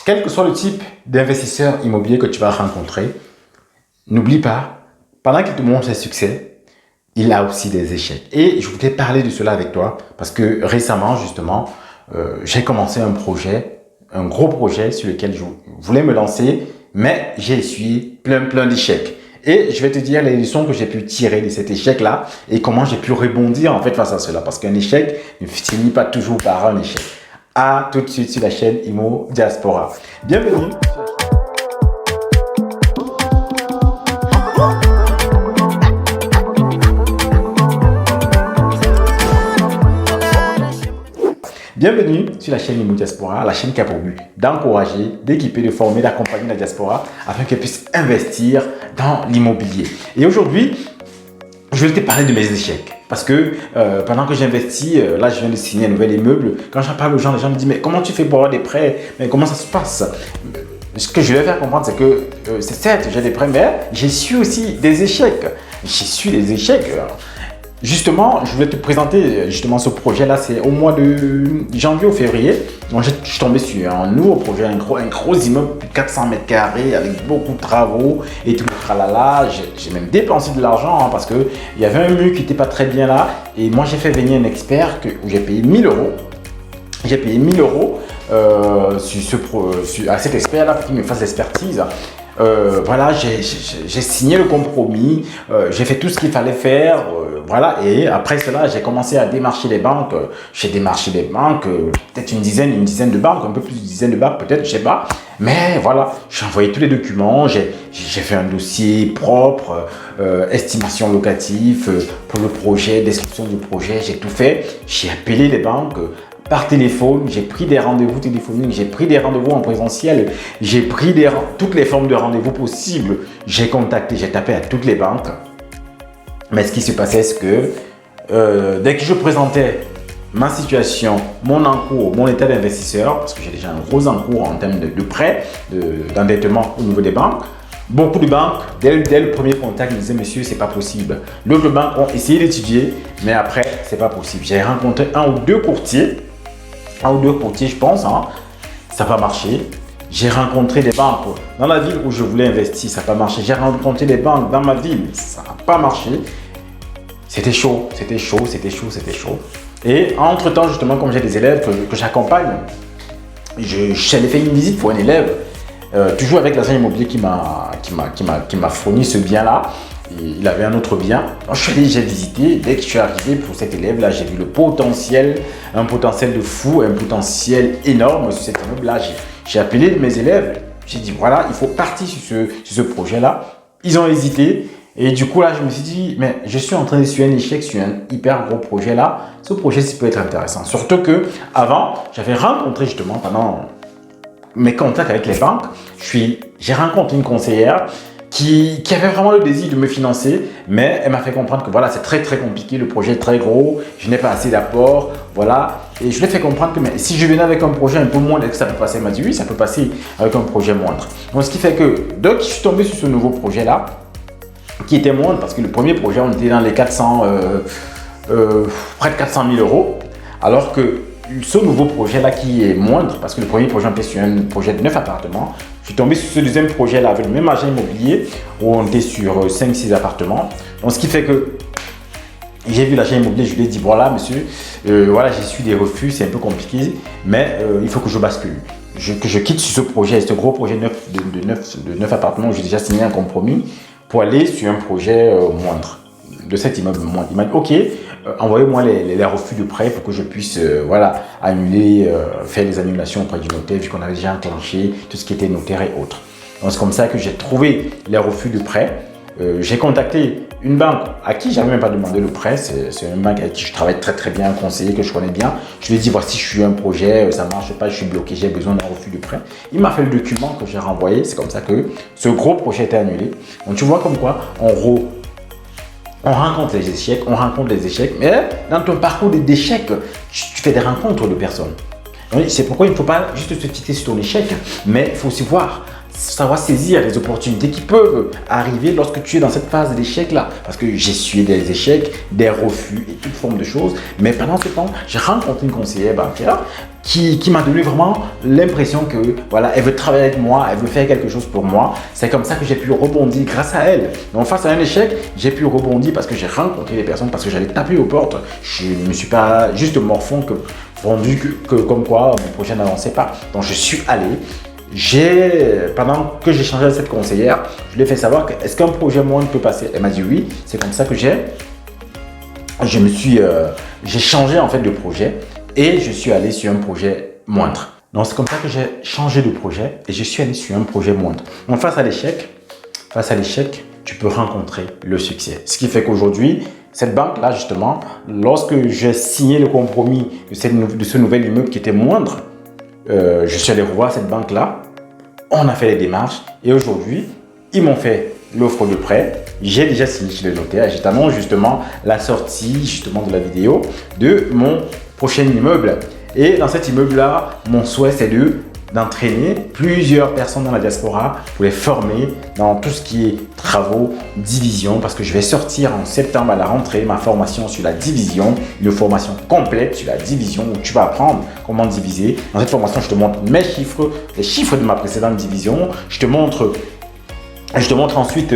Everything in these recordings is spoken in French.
Quel que soit le type d'investisseur immobilier que tu vas rencontrer, n'oublie pas, pendant qu'il te montre ses succès, il a aussi des échecs. Et je voulais parler de cela avec toi parce que récemment, justement, j'ai commencé un projet, un gros projet sur lequel je voulais me lancer, mais j'ai essuyé plein d'échecs. Et je vais te dire les leçons que j'ai pu tirer de cet échec-là et comment j'ai pu rebondir en fait face à cela. Parce qu'un échec ne finit pas toujours par un échec. À tout de suite sur la chaîne Immo Diaspora. Bienvenue. Bienvenue sur la chaîne Immo Diaspora, la chaîne qui a pour but d'encourager, d'équiper, de former, d'accompagner la diaspora afin qu'elle puisse investir dans l'immobilier. Et aujourd'hui, je vais te parler de mes échecs. Parce que pendant que j'investis, là je viens de signer un nouvel immeuble. Quand j'en parle aux gens, les gens me disent mais comment tu fais pour avoir des prêts? Mais comment ça se passe? Ce que je vais faire comprendre, c'est que c'est certes, j'ai des prêts, mais j'ai su aussi des échecs. J'ai su des échecs. Justement, je voulais te présenter justement ce projet-là, c'est au mois de janvier ou février. Donc, je suis tombé sur un nouveau projet, un gros immeuble de 400 mètres carrés avec beaucoup de travaux et tout le tralala. J'ai même dépensé de l'argent parce qu'il y avait un mur qui n'était pas très bien là. Et moi, j'ai fait venir un expert où j'ai payé 1000 euros. J'ai payé 1000 euros à cet expert-là pour qu'il me fasse l'expertise. Voilà, j'ai signé le compromis, j'ai fait tout ce qu'il fallait faire, voilà, et après cela, j'ai commencé à démarcher les banques. J'ai démarché les banques, peut-être une dizaine de banques, un peu plus d'une dizaine de banques, peut-être, je sais pas. Mais voilà, j'ai envoyé tous les documents, j'ai fait un dossier propre, estimation locative pour le projet, description du projet, j'ai tout fait. J'ai appelé les banques. Par téléphone, j'ai pris des rendez-vous téléphoniques, j'ai pris des rendez-vous en présentiel, j'ai pris toutes les formes de rendez-vous possibles. J'ai contacté, j'ai tapé à toutes les banques. Mais ce qui se passait, c'est que dès que je présentais ma situation, mon encours, mon état d'investisseur, parce que j'ai déjà un gros encours en termes de prêts, d'endettement au niveau des banques, beaucoup de banques, dès le premier contact, me disaient « Monsieur, c'est pas possible ». D'autres banques ont essayé d'étudier, mais après, c'est pas possible. J'ai rencontré un ou deux courtiers, je pense, hein, ça n'a pas marché. J'ai rencontré des banques dans la ville où je voulais investir, ça n'a pas marché. J'ai rencontré des banques dans ma ville, ça n'a pas marché. C'était chaud. Et entre-temps, justement, comme j'ai des élèves que j'accompagne, j'allais faire une visite pour un élève, toujours avec l'agent immobilier qui m'a fourni ce bien-là. Il avait un autre bien. Donc, je suis allé, j'ai visité. Dès que je suis arrivé pour cet élève-là, j'ai vu le potentiel, un potentiel de fou, un potentiel énorme sur cet immeuble-là. J'ai appelé mes élèves. J'ai dit, voilà, il faut partir sur ce projet-là. Ils ont hésité. Et du coup, là, je me suis dit, mais je suis en train de suivre un échec sur un hyper gros projet-là. Ce projet-ci peut être intéressant. Surtout que avant, j'avais rencontré justement pendant mes contacts avec les banques, j'ai rencontré une conseillère qui avait vraiment le désir de me financer, mais elle m'a fait comprendre que voilà, c'est très compliqué, le projet est très gros, je n'ai pas assez d'apport, voilà. Et je lui ai fait comprendre que mais si je venais avec un projet un peu moindre, que ça peut passer, elle m'a dit oui, ça peut passer avec un projet moindre. Donc ce qui fait que dès que je suis tombé sur ce nouveau projet-là, qui était moindre, parce que le premier projet, on était dans les près de 400 000 euros, alors que ce nouveau projet-là qui est moindre, parce que le premier projet, on était sur un projet de 9 appartements. Je suis tombé sur ce deuxième projet-là avec le même agent immobilier où on était sur 5-6 appartements. Donc, ce qui fait que j'ai vu l'agent immobilier, je lui ai dit voilà, monsieur, voilà, j'ai su des refus, c'est un peu compliqué, mais il faut que je bascule. Que je quitte sur ce projet, ce gros projet de 9 appartements où j'ai déjà signé un compromis pour aller sur un projet moindre, de cet immeuble moindre. Il m'a dit ok, envoyez-moi les refus de prêt pour que je puisse voilà, annuler, faire les annulations auprès du notaire vu qu'on avait déjà enclenché tout ce qui était notaire et autres. Donc c'est comme ça que j'ai trouvé les refus de prêt. J'ai contacté une banque à qui j'avais même pas demandé le prêt. C'est une banque avec qui je travaille très bien, un conseiller que je connais bien. Je lui ai dit voici, je suis un projet, ça marche pas, je suis bloqué, j'ai besoin d'un refus de prêt. Il m'a fait le document que j'ai renvoyé. C'est comme ça que ce gros projet était annulé. Donc tu vois comme quoi on rencontre les échecs, mais dans ton parcours d'échecs, tu fais des rencontres de personnes. C'est pourquoi il ne faut pas juste se fixer sur ton échec, mais il faut aussi voir savoir saisir les opportunités qui peuvent arriver lorsque tu es dans cette phase d'échec-là. Parce que j'ai essuyé des échecs, des refus et toute forme de choses. Mais pendant ce temps, j'ai rencontré une conseillère bancaire qui m'a donné vraiment l'impression que voilà, elle veut travailler avec moi, elle veut faire quelque chose pour moi. C'est comme ça que j'ai pu rebondir grâce à elle. Donc face à un échec, j'ai pu rebondir parce que j'ai rencontré des personnes, parce que j'allais taper aux portes. Je ne me suis pas juste morfond que vendu que comme quoi mon projet n'avançait pas. Donc je suis allé. Pendant que j'ai changé avec cette conseillère, je lui ai fait savoir que est-ce qu'un projet moindre peut passer. Elle m'a dit oui. C'est comme ça que j'ai changé en fait de projet et je suis allé sur un projet moindre. Donc c'est comme ça que j'ai changé de projet et je suis allé sur un projet moindre. Donc face à l'échec, tu peux rencontrer le succès. Ce qui fait qu'aujourd'hui, cette banque-là justement, lorsque j'ai signé le compromis de ce nouvel immeuble qui était moindre, je suis allé revoir cette banque-là, on a fait les démarches et aujourd'hui, ils m'ont fait l'offre de prêt. J'ai déjà signé chez le notaire. Je t'annonce justement la sortie justement de la vidéo de mon prochain immeuble. Et dans cet immeuble-là, mon souhait c'est d'entraîner plusieurs personnes dans la diaspora pour les former dans tout ce qui est travaux, division, parce que je vais sortir en septembre à la rentrée ma formation sur la division, une formation complète sur la division où tu vas apprendre comment diviser. Dans cette formation, je te montre mes chiffres, les chiffres de ma précédente division. Je te montre ensuite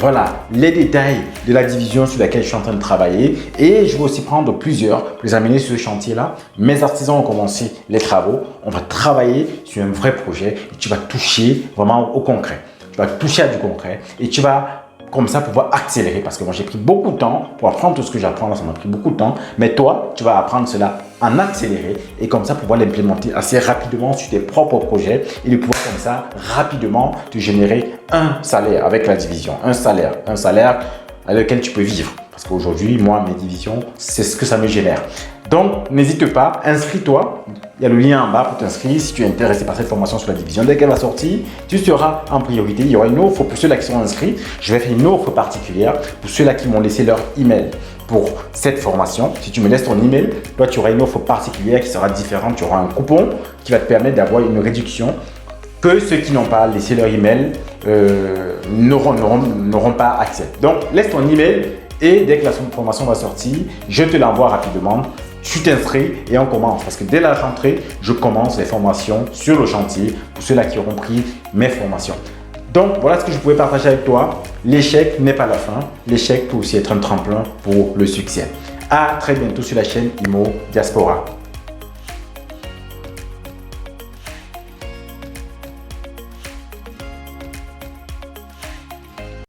voilà, les détails de la division sur laquelle je suis en train de travailler et je vais aussi prendre plusieurs pour les amener sur ce chantier-là. Mes artisans ont commencé les travaux. On va travailler sur un vrai projet et tu vas toucher vraiment au concret. Tu vas toucher à du concret et tu vas comme ça pouvoir accélérer parce que moi j'ai pris beaucoup de temps pour apprendre tout ce que j'apprends là, ça m'a pris beaucoup de temps. Mais toi, tu vas apprendre cela en accéléré et comme ça pouvoir l'implémenter assez rapidement sur tes propres projets et de pouvoir comme ça rapidement te générer un salaire avec la division, un salaire avec lequel tu peux vivre. Parce qu'aujourd'hui, moi, mes divisions, c'est ce que ça me génère. Donc, n'hésite pas, inscris-toi. Il y a le lien en bas pour t'inscrire si tu es intéressé par cette formation sur la division. Dès qu'elle va sortir, tu seras en priorité. Il y aura une offre pour ceux-là qui sont inscrits. Je vais faire une offre particulière pour ceux-là qui m'ont laissé leur email pour cette formation. Si tu me laisses ton email, toi, tu auras une offre particulière qui sera différente. Tu auras un coupon qui va te permettre d'avoir une réduction que ceux qui n'ont pas laissé leur email n'auront pas accès. Donc, laisse ton email et dès que la formation va sortir, je te l'envoie rapidement. Tu t'inscris et on commence parce que dès la rentrée, je commence les formations sur le chantier pour ceux-là qui auront pris mes formations. Donc, voilà ce que je pouvais partager avec toi. L'échec n'est pas la fin. L'échec peut aussi être un tremplin pour le succès. À très bientôt sur la chaîne Immo Diaspora.